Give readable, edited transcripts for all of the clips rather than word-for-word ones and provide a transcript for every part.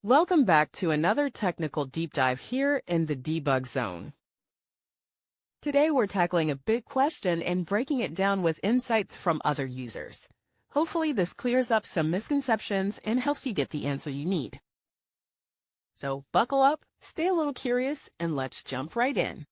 Welcome back to another technical deep dive here in the debug zone. Today we're tackling a big question and breaking it down with insights from other users. Hopefully this clears up some misconceptions and helps you get the answer you need. So buckle up, stay a little curious, and let's jump right in.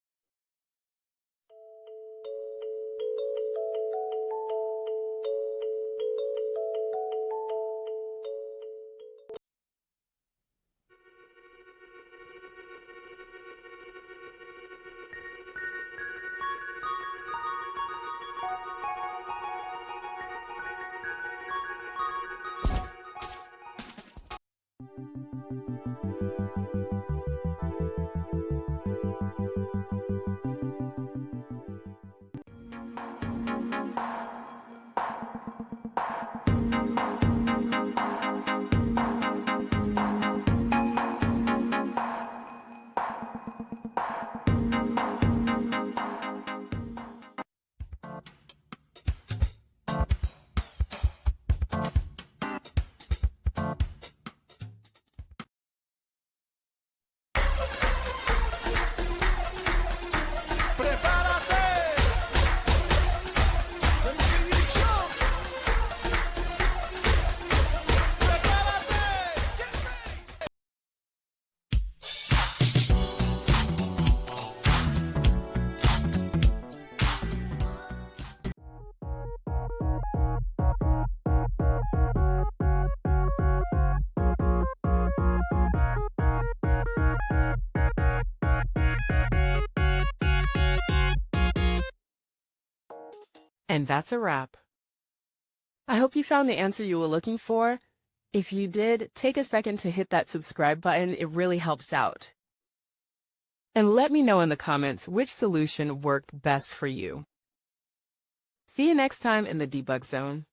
And that's a wrap. I hope you found the answer you were looking for. If you did, take a second to hit that subscribe button. It really helps out. And let me know in the comments which solution worked best for you. See you next time in the debug zone.